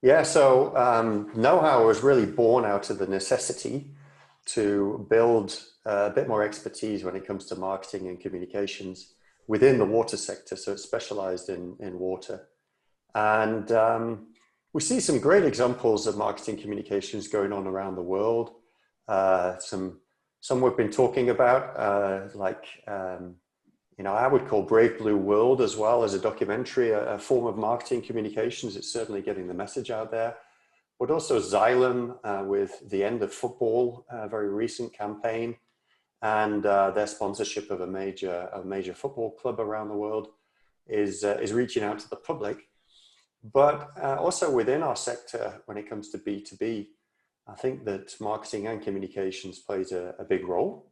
Yeah, so know-how was really born out of the necessity to build a bit more expertise when it comes to marketing and communications within the water sector. So it's specialized in water. And we see some great examples of marketing communications going on around the world. Some we've been talking about, I would call Brave Blue World as well as a documentary, a form of marketing communications. It's certainly getting the message out there. But also Xylem with the end of football, a very recent campaign, and their sponsorship of a major football club around the world is reaching out to the public. But also within our sector, when it comes to B2B, I think that marketing and communications plays a big role.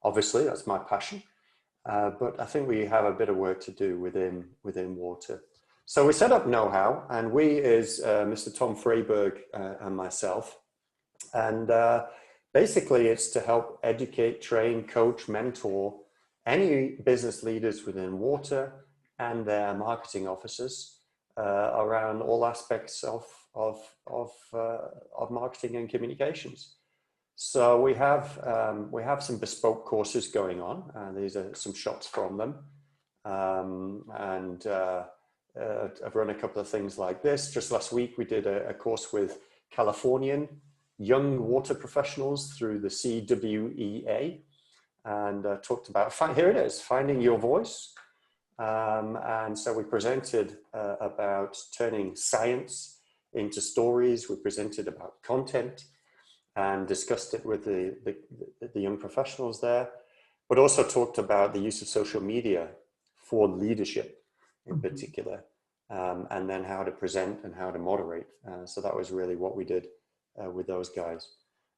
Obviously, that's my passion. But I think we have a bit of work to do within water. So we set up Know-How, and we is Mr. Tom Freiberg and myself. And basically, it's to help educate, train, coach, mentor any business leaders within water and their marketing officers around all aspects of marketing and communications. So we have some bespoke courses going on. These are some shots from them. I've run a couple of things like this. Just last week, we did a course with Californian young water professionals through the CWEA and talked about, here it is, finding your voice. And so we presented about turning science into stories. We presented about content and discussed it with the young professionals there, but also talked about the use of social media for leadership in particular, and then how to present and how to moderate. So that was really what we did with those guys.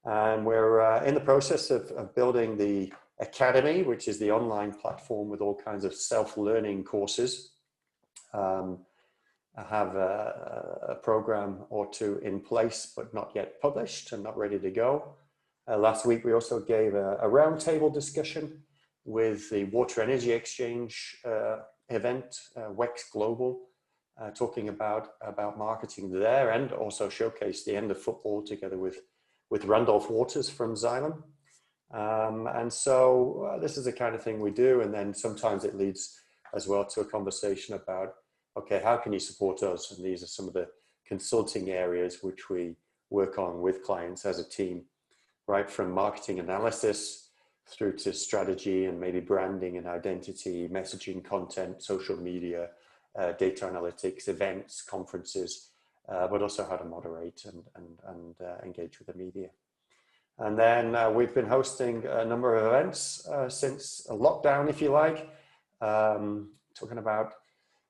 And we're in the process of building the Academy, which is the online platform with all kinds of self-learning courses. I have a program or two in place, but not yet published and not ready to go. Last week, we also gave a roundtable discussion with the Water Energy Exchange event, WEX Global, talking about marketing there, and also showcased the end of football together with Randolph Waters from Xylem. And so this is the kind of thing we do. And then sometimes it leads as well to a conversation about, okay, how can you support us? And these are some of the consulting areas which we work on with clients as a team, right from marketing analysis through to strategy and maybe branding and identity, messaging, content, social media, data analytics, events, conferences, but also how to moderate and engage with the media. And then we've been hosting a number of events since lockdown, if you like, talking about,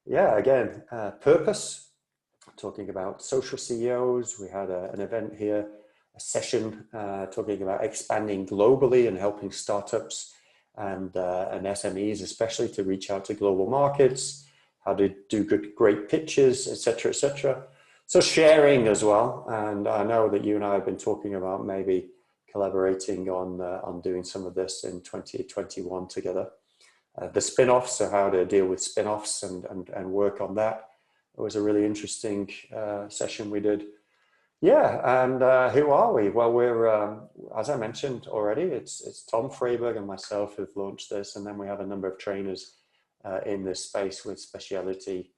again, purpose, talking about social CEOs. We had an event here, a session talking about expanding globally and helping startups and SMEs, especially to reach out to global markets, how to do great pitches, et cetera, So sharing as well. And I know that you and I have been talking about maybe collaborating on doing some of this in 2021 together. The spin-offs, so how to deal with spin-offs and work on that. It was a really interesting session we did. Yeah, and who are we? Well, we're, as I mentioned already, it's Tom Freiberg and myself who've launched this, and then we have a number of trainers in this space with specialty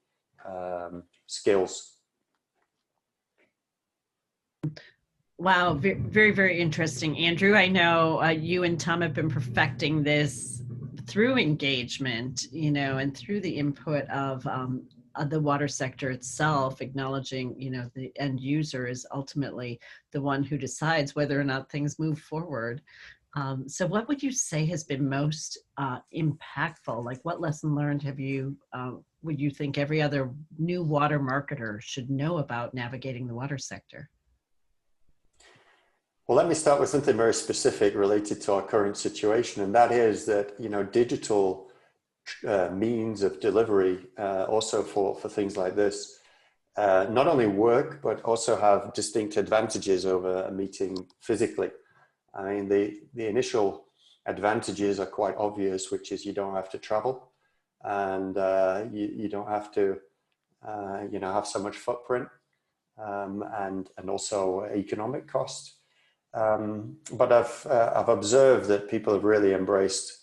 skills. Wow, very, very interesting. Andrew, I know you and Tom have been perfecting this through engagement, and through the input of the water sector itself, acknowledging, the end user is ultimately the one who decides whether or not things move forward. So what would you say has been most impactful? Like, what lesson learned would you think every other new water marketer should know about navigating the water sector? Well, let me start with something very specific related to our current situation, and that is that, digital means of delivery also for things like this not only work, but also have distinct advantages over a meeting physically. I mean, the initial advantages are quite obvious, which is you don't have to travel, and you don't have to, have so much footprint. and also economic cost. But I've observed that people have really embraced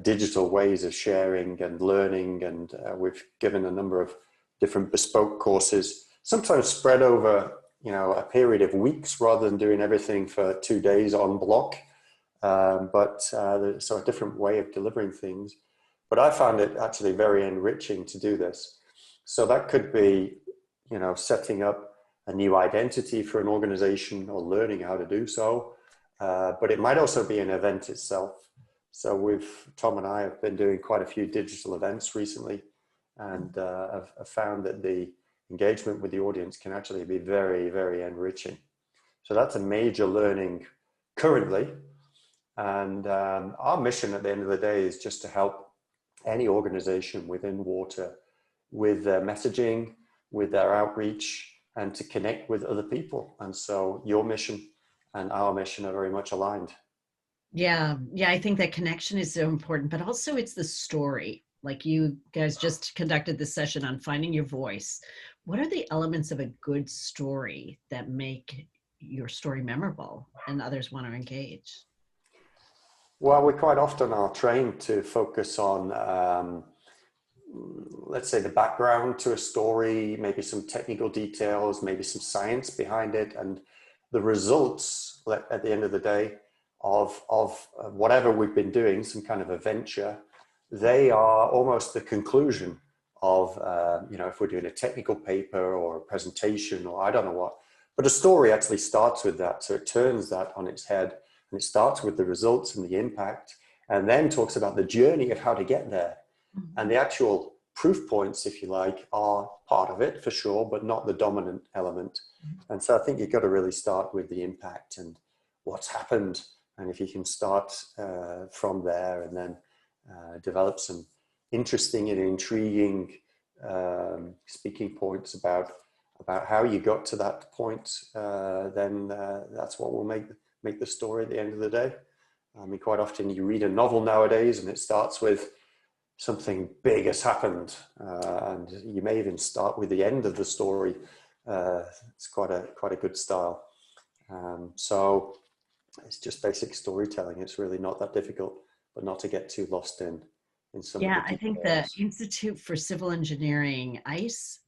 digital ways of sharing and learning, and we've given a number of different bespoke courses, sometimes spread over a period of weeks rather than doing everything for 2 days on block. So a different way of delivering things. But I found it actually very enriching to do this. So that could be, setting up a new identity for an organization or learning how to do so. But it might also be an event itself. So Tom and I have been doing quite a few digital events recently, and I've found that the engagement with the audience can actually be very, very enriching. So that's a major learning currently. And our mission at the end of the day is just to help any organization within water with their messaging, with their outreach, and to connect with other people. And so your mission and our mission are very much aligned. Yeah, I think that connection is so important, but also it's the story. Like you guys just conducted this session on finding your voice. What are the elements of a good story that make your story memorable and others want to engage? Well, we quite often are trained to focus on, let's say, the background to a story, maybe some technical details, maybe some science behind it, and the results at the end of the day of whatever we've been doing, some kind of a venture, they are almost the conclusion of, if we're doing a technical paper or a presentation or I don't know what, but a story actually starts with that. So it turns that on its head, and it starts with the results and the impact, and then talks about the journey of how to get there. And the actual proof points, if you like, are part of it for sure, but not the dominant element. And so I think you've got to really start with the impact and what's happened. And if you can start from there and then develop some interesting and intriguing speaking points about how you got to that point, then that's what will make the story at the end of the day. I mean, quite often you read a novel nowadays and it starts with something big has happened, and you may even start with the end of the story. It's quite a good style. So it's just basic storytelling. It's really not that difficult, but not to get too lost in some of the details. I think the Institute for Civil Engineering, ICE,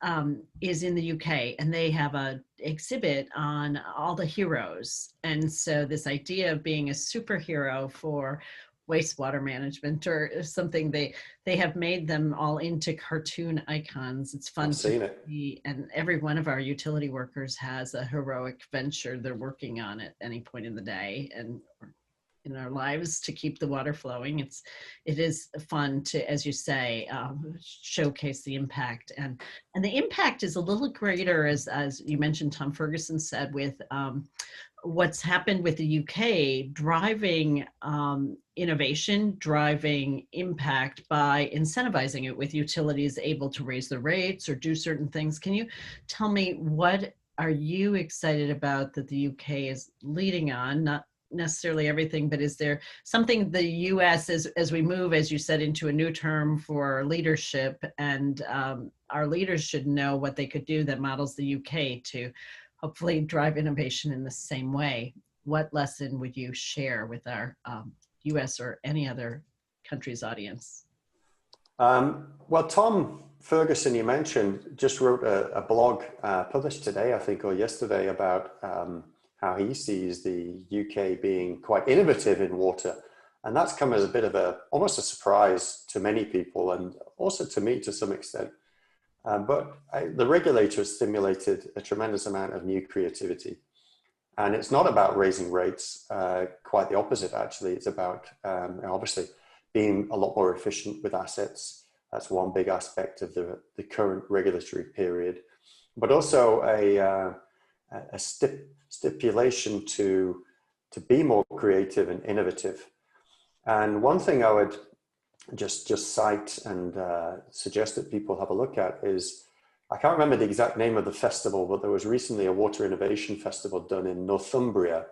is in the UK, and they have an exhibit on all the heroes. And so this idea of being a superhero for wastewater management or something, they have made them all into cartoon icons. It's fun to see, and every one of our utility workers has a heroic venture they're working on at any point in the day and in our lives to keep the water flowing. It is fun to, as you say, showcase the impact, and the impact is a little greater, as you mentioned, Tom Ferguson said, with what's happened with the UK driving innovation, driving impact by incentivizing it with utilities able to raise the rates or do certain things. Can you tell me, what are you excited about that the UK is leading on? Not necessarily everything, but is there something the US, as we move, as you said, into a new term for leadership, and our leaders should know what they could do that models the UK to hopefully drive innovation in the same way? What lesson would you share with our US or any other country's audience? Well, Tom Ferguson, you mentioned, just wrote a blog published today, I think, or yesterday, about how he sees the UK being quite innovative in water. And that's come as a bit of almost a surprise to many people, and also to me to some extent. But the regulator has stimulated a tremendous amount of new creativity. And it's not about raising rates, quite the opposite, actually. It's about, obviously, being a lot more efficient with assets. That's one big aspect of the current regulatory period. But also a stipulation to be more creative and innovative. And one thing I would just cite and suggest that people have a look at is, I can't remember the exact name of the festival, but there was recently a water innovation festival done in Northumbria.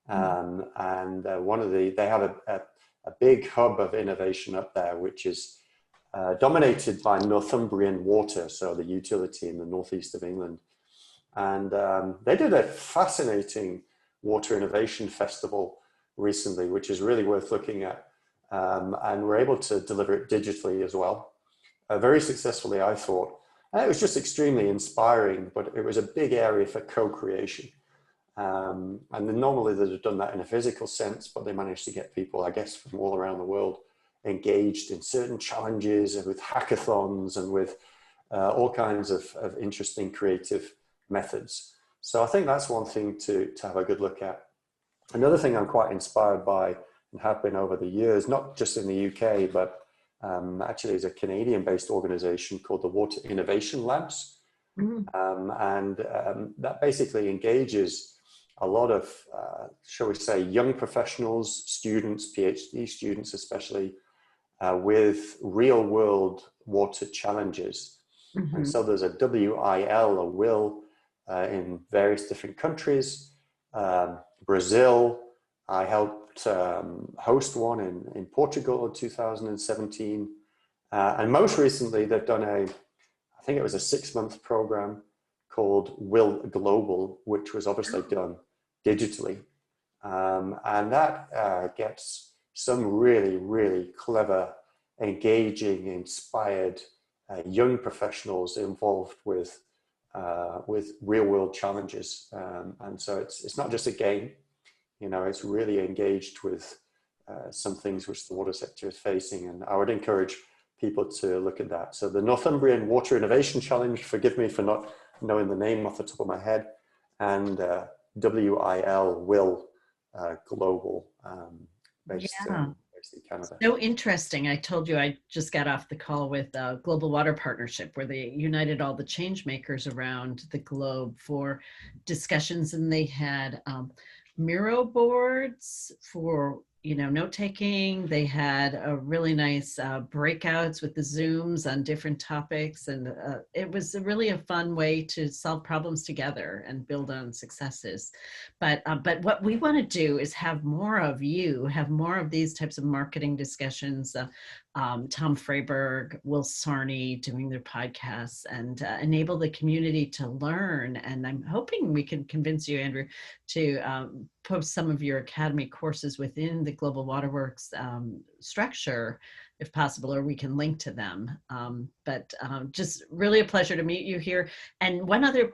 And they have a big hub of innovation up there, which is dominated by Northumbrian Water, so the utility in the northeast of England. And they did a fascinating water innovation festival recently, which is really worth looking at. And we're able to deliver it digitally as well. Very successfully, I thought. And it was just extremely inspiring, but it was a big area for co-creation. And then normally they'd have done that in a physical sense, but they managed to get people, I guess, from all around the world engaged in certain challenges and with hackathons and with all kinds of interesting creative methods. So I think that's one thing to have a good look at. Another thing I'm quite inspired by and have been over the years, not just in the UK, but actually is a Canadian-based organization called the Water Innovation Labs. That basically engages a lot of, shall we say, young professionals, students, PhD students especially, with real world water challenges. And so there's a WIL, a will, in various different countries. Brazil, I helped host one in Portugal in 2017. And most recently, they've done I think it was a 6-month program called Will Global, which was obviously done digitally. And that gets some really, really clever, engaging, inspired young professionals involved with real world challenges. And so it's not just a game, it's really engaged with some things which the water sector is facing. And I would encourage people to look at that. So the Northumbrian Water Innovation Challenge, forgive me for not knowing the name off the top of my head, and WIL, Will Global, based in Canada. So interesting. I told you I just got off the call with Global Water Partnership, where they united all the change makers around the globe for discussions, and they had Miro boards for note taking. They had a really nice breakouts with the Zooms on different topics, and it was really a fun way to solve problems together and build on successes. But what we want to do is have more of these types of marketing discussions. Tom Freiberg, Will Sarney doing their podcasts, and enable the community to learn. And I'm hoping we can convince you, Andrew, to post some of your academy courses within the Global Waterworks structure, if possible, or we can link to them. But just really a pleasure to meet you here. And one other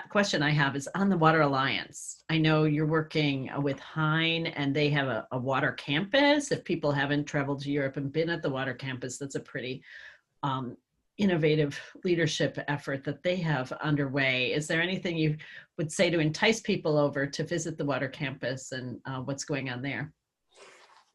question I have is on the Water Alliance. I know you're working with Hein, and they have a water campus. If people haven't traveled to Europe and been at the water campus, that's a pretty innovative leadership effort that they have underway. Is there anything you would say to entice people over to visit the water campus and what's going on there?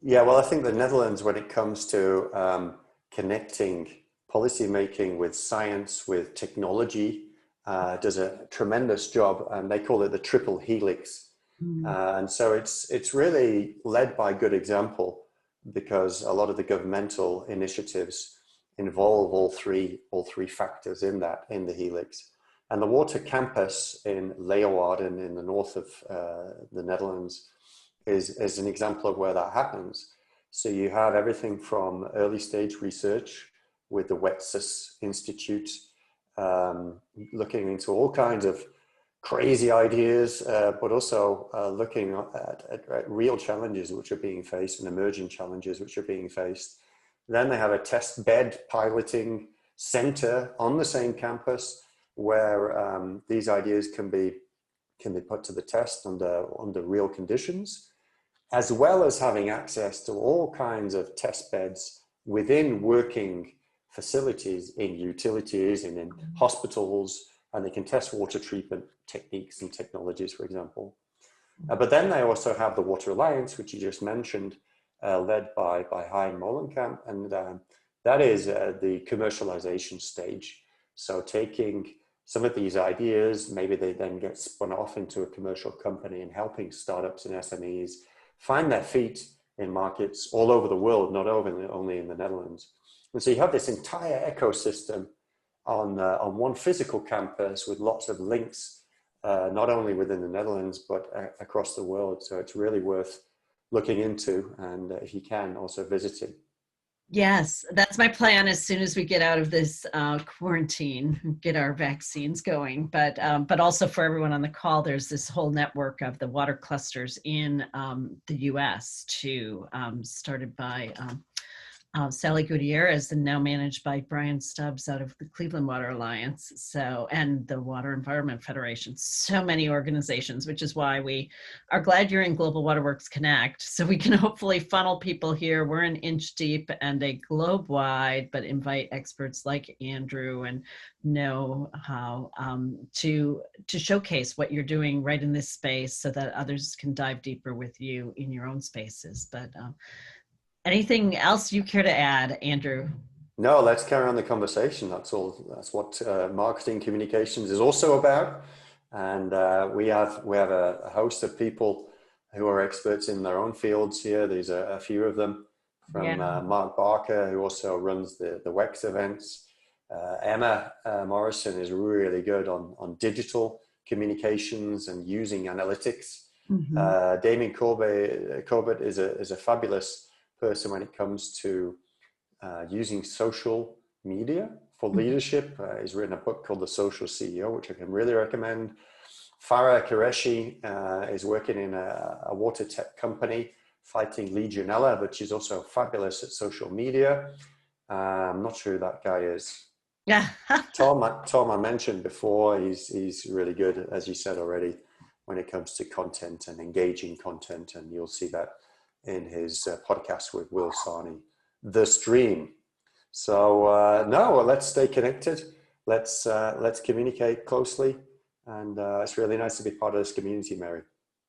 Yeah, well, I think the Netherlands, when it comes to connecting policymaking with science, with technology, does a tremendous job, and they call it the triple helix. And so it's really led by good example, because a lot of the governmental initiatives involve all three factors in the helix. And the water campus in Leeuwarden in the north of the Netherlands is an example of where that happens. So you have everything from early stage research with the WETSUS Institute, looking into all kinds of crazy ideas, but also looking at real challenges which are being faced and emerging challenges which are being faced. Then they have a test bed piloting center on the same campus where these ideas can be put to the test under real conditions, as well as having access to all kinds of test beds within working facilities in utilities and in hospitals, and they can test water treatment techniques and technologies, for example. But then they also have the Water Alliance, which you just mentioned, led by Hein Molenkamp, and that is the commercialization stage. So taking some of these ideas, maybe they then get spun off into a commercial company and helping startups and SMEs find their feet in markets all over the world, not only in the Netherlands. And so you have this entire ecosystem on one physical campus with lots of links, not only within the Netherlands, but across the world. So it's really worth looking into, and if you can, also visiting. Yes, that's my plan as soon as we get out of this quarantine, get our vaccines going. But also for everyone on the call, there's this whole network of the water clusters in the U.S. too, started by Sally Gutierrez and now managed by Brian Stubbs out of the Cleveland Water Alliance. So, and the Water Environment Federation, so many organizations, which is why we are glad you're in Global Waterworks Connect. So we can hopefully funnel people here. We're an inch deep and a globe wide, but invite experts like Andrew and know how to showcase what you're doing right in this space so that others can dive deeper with you in your own spaces. But anything else you care to add, Andrew? No, let's carry on the conversation. That's all. That's what marketing communications is also about. And we have a host of people who are experts in their own fields here. These are a few of them, from Yeah. Mark Barker, who also runs the WEX events. Emma Morrison is really good on digital communications and using analytics. Mhm. Damien Corbett is a fabulous person when it comes to using social media for leadership. He's written a book called The Social CEO, which I can really recommend. Farah Qureshi is working in a WaterTech company fighting Legionella, but she's also fabulous at social media. I'm not sure who that guy is. Yeah. Tom, I mentioned before, he's really good, as you said already, when it comes to content and engaging content, and you'll see that in his podcast with Will Sarney, The Stream. So no, let's stay connected. Let's communicate closely, and it's really nice to be part of this community, Mary.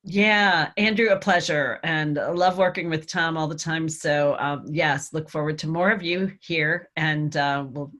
Yeah, Andrew, a pleasure, and I love working with Tom all the time. So yes, look forward to more of you here, and we'll